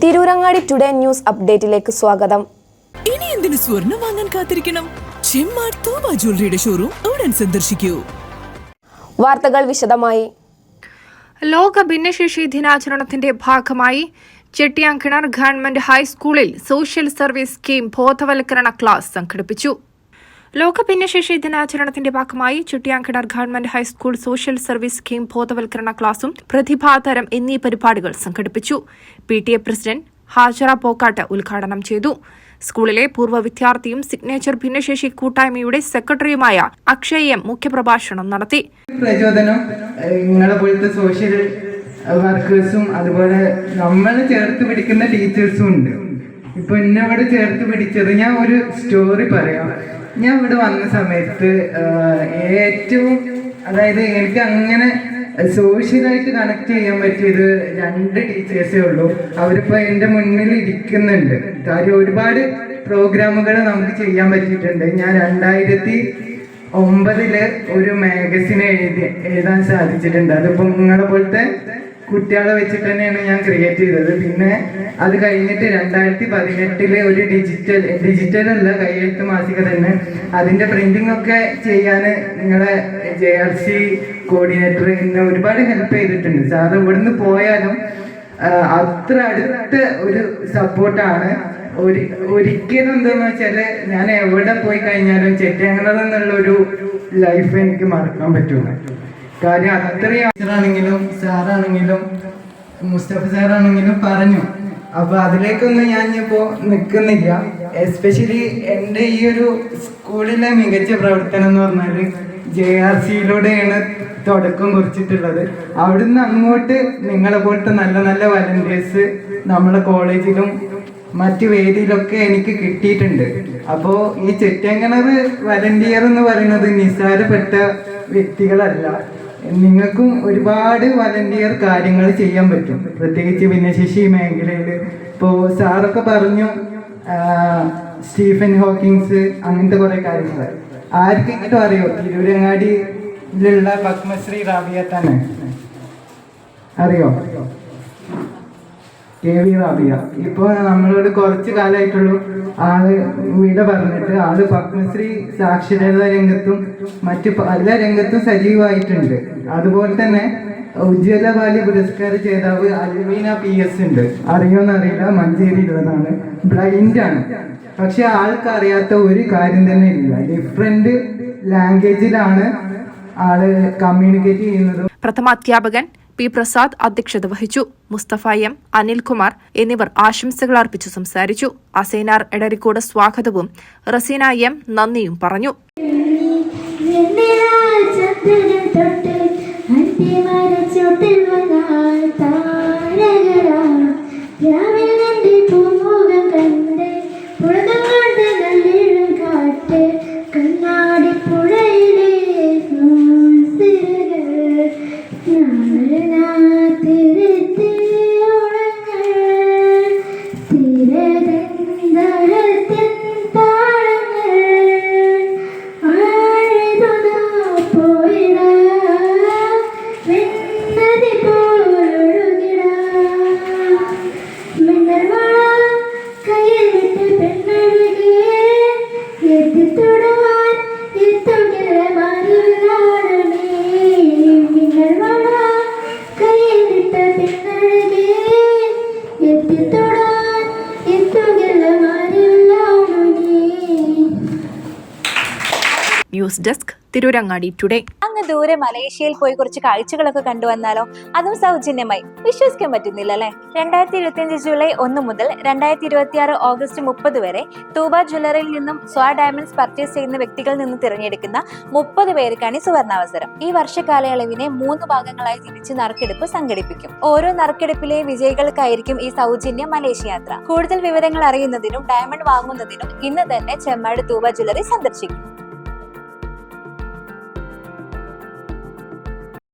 Tirurangadi today news അപ്ഡേറ്റിലേക്ക് സ്വാഗതം. ഇനി എന്തിനു സ്വർണം വാങ്ങാൻ കാത്തിരിക്കണം? ചെമ്മാട് തൂബ ജ്വല്ലറിയുടെ ഷോറൂം ഉടൻ സന്ദർശിക്കൂ. വാർത്തകൾ വിശദമായി. ലോക ഭിന്നശേഷി ദിനാചരണത്തിന്റെ ഭാഗമായി ചെട്ടിയാംകിണർ ഗവൺമെന്റ് ഹൈസ്കൂളിൽ സോഷ്യൽ സർവീസ് സ്കീം ബോധവൽക്കരണ ക്ലാസ് സംഘടിപ്പിച്ചു. ലോക ഭിന്നശേഷി ദിനാചരണത്തിന്റെ ഭാഗമായി Chettiyamkinar government high school social service scheme ബോധവൽക്കരണ ക്ലാസും പ്രതിഭാതരം എന്നീ പരിപാടികൾ സംഘടിപ്പിച്ചു. PTA പ്രസിഡന്റ് ഹാജറ പോക്കാട്ട് ഉദ്ഘാടനം ചെയ്തു. സ്കൂളിലെ പൂർവ്വ വിദ്യാർത്ഥിയും സിഗ്നേച്ചർ ഭിന്നശേഷി കൂട്ടായ്മയുടെ സെക്രട്ടറിയുമായ അക്ഷയ് M മുഖ്യപ്രഭാഷണം നടത്തി. പ്രചോദനം നിങ്ങളെ പോലത്തെ സോഷ്യൽ വർക്കേഴ്സും അതുപോലെ നമ്മൾ ചേർത്ത് പിടിക്കുന്ന ടീച്ചേഴ്സും ഉണ്ട്. ഇപ്പൊ എന്നോട് ചേർത്ത് പിടിച്ചത്, ഞാൻ ഒരു സ്റ്റോറി പറയാം. ഞാൻ ഇവിടെ വന്ന സമയത്ത് ഏറ്റവും എനിക്ക് അങ്ങനെ സോഷ്യലായിട്ട് കണക്ട് ചെയ്യാൻ പറ്റിയത് 2 ടീച്ചേഴ്സേ ഉള്ളൂ. അവരിപ്പോൾ എൻ്റെ മുന്നിൽ ഇരിക്കുന്നുണ്ട്. കാര്യം ഒരുപാട് പ്രോഗ്രാമുകൾ നമുക്ക് ചെയ്യാൻ പറ്റിയിട്ടുണ്ട്. ഞാൻ 2009 ഒരു മാഗസിൻ എഴുതാൻ സാധിച്ചിട്ടുണ്ട്. അതിപ്പോൾ നിങ്ങളെ പോലത്തെ കുട്ടികളെ വെച്ചിട്ട് തന്നെയാണ് ഞാൻ ക്രിയേറ്റ് ചെയ്തത്. പിന്നെ അത് കഴിഞ്ഞിട്ട് 2018 ഒരു ഡിജിറ്റൽ അല്ല, കയ്യെഴുത്ത് മാസിക തന്നെ. അതിന്റെ പ്രിന്റിംഗ് ഒക്കെ ചെയ്യാൻ നിങ്ങളെ JRC കോർഡിനേറ്റർ എന്നെ ഒരുപാട് ഹെൽപ്പ് ചെയ്തിട്ടുണ്ട്. സാറ് ഇവിടുന്ന് പോയാലും അത്ര അടുത്ത ഒരു സപ്പോർട്ടാണ്. ഒരിക്കലും എന്താന്ന് വെച്ചാല് ഞാൻ എവിടെ പോയി കഴിഞ്ഞാലും ചെട്ടിയാങ്കണർ എന്നുള്ളൊരു ലൈഫ് എനിക്ക് മറക്കാൻ പറ്റൂല. കാര്യം അത്രയും ടീച്ചറാണെങ്കിലും സാറാണെങ്കിലും മുസ്തഫ സാറാണെങ്കിലും പറഞ്ഞു. അപ്പൊ അതിലേക്കൊന്നും ഞാൻ ഇപ്പോ നിൽക്കുന്നില്ല. എസ്പെഷ്യലി എൻ്റെ ഈ ഒരു സ്കൂളിലെ മികച്ച പ്രവർത്തനം എന്ന് പറഞ്ഞാല് JRCയിലൂടെയാണ് തുടക്കം കുറിച്ചിട്ടുള്ളത്. അവിടുന്ന് അങ്ങോട്ട് നിങ്ങളെ പോലത്തെ നല്ല നല്ല വളണ്ടിയേഴ്സ് നമ്മളെ കോളേജിലും മറ്റു വേദിയിലൊക്കെ എനിക്ക് കിട്ടിയിട്ടുണ്ട്. അപ്പോൾ ഈ ചെട്ടിയാങ്കണർ വളണ്ടിയർ എന്ന് പറയുന്നത് നിസ്സാരപ്പെട്ട വ്യക്തികളല്ല. നിങ്ങൾക്കും ഒരുപാട് വളണ്ടിയർ കാര്യങ്ങൾ ചെയ്യാൻ പറ്റും, പ്രത്യേകിച്ച് ഭിന്നശേഷി മേഖലയിൽ. ഇപ്പോൾ സാറൊക്കെ പറഞ്ഞു സ്റ്റീഫൻ ഹോക്കിങ്സ്, അങ്ങനത്തെ കുറെ കാര്യങ്ങൾ. ആർക്കെങ്കിലും അറിയോ തിരൂരങ്ങാടിയിലുള്ള പത്മശ്രീ റാബിയ തന്നെ അറിയോ? KV റാബിയ ഇപ്പോൾ നമ്മളോട് കുറച്ച് കാലമായിട്ടുള്ളൂ ആള് വിട പറഞ്ഞിട്ട്. ആള് പത്മശ്രീ സാക്ഷരതാ രംഗത്തും മറ്റു പല രംഗത്തും സജീവമായിട്ടുണ്ട്. അതുപോലെ തന്നെ ഉജ്ജ്വല ബാല്യ പുരസ്കാര ജേതാവ് അൽവീന PS ഉണ്ട്. അറിയോന്നറിയില്ല, മഞ്ചേരിയിലുള്ളതാണ്. ബ്ലൈൻഡാണ്. പക്ഷെ ആൾക്ക് അറിയാത്ത ഒരു കാര്യം തന്നെ ഇല്ല. ഡിഫറെന്റ് ലാംഗ്വേജിലാണ് ആള് കമ്മ്യൂണിക്കേറ്റ് ചെയ്യുന്നത്. പ്രഥമാധ്യാപകൻ P. പ്രസാദ് അധ്യക്ഷത വഹിച്ചു. മുസ്തഫ M, അനിൽകുമാർ എന്നിവർ ആശംസകൾ അർപ്പിച്ചു സംസാരിച്ചു. അസൈനാർ എടരിക്കോട് സ്വാഗതവും റസീന M നന്ദിയും പറഞ്ഞു. News desk, Tirurangadi today. അങ്ങ് ദൂരെ മലേഷ്യയിൽ പോയി കുറച്ച് കാഴ്ചകളൊക്കെ കണ്ടുവന്നാലോ? അതും സൗജന്യമായി. വിശ്വസിക്കാൻ പറ്റുന്നില്ല അല്ലേ? 2025 ജൂലൈ 1 മുതൽ 2026 ഓഗസ്റ്റ് 30 വരെ തൂബ ജ്വല്ലറിയിൽ നിന്നും സ്വാ ഡയമണ്ട്സ് പർച്ചേസ് ചെയ്യുന്ന വ്യക്തികളിൽ നിന്ന് തിരഞ്ഞെടുക്കുന്ന 30 പേർക്കാണ് സുവർണാവസരം. ഈ വർഷകാലയളവിനെ 3 ഭാഗങ്ങളായി തിരിച്ച് നറുക്കെടുപ്പ് സംഘടിപ്പിക്കും. ഓരോ നറുക്കെടുപ്പിലെ വിജയികൾക്കായിരിക്കും ഈ സൗജന്യ മലേഷ്യ യാത്ര. കൂടുതൽ വിവരങ്ങൾ അറിയുന്നതിനും ഡയമണ്ട് വാങ്ങുന്നതിനും ഇന്ന് തന്നെ ചെമ്മാട് തൂബ ജ്വല്ലറി സന്ദർശിക്കും.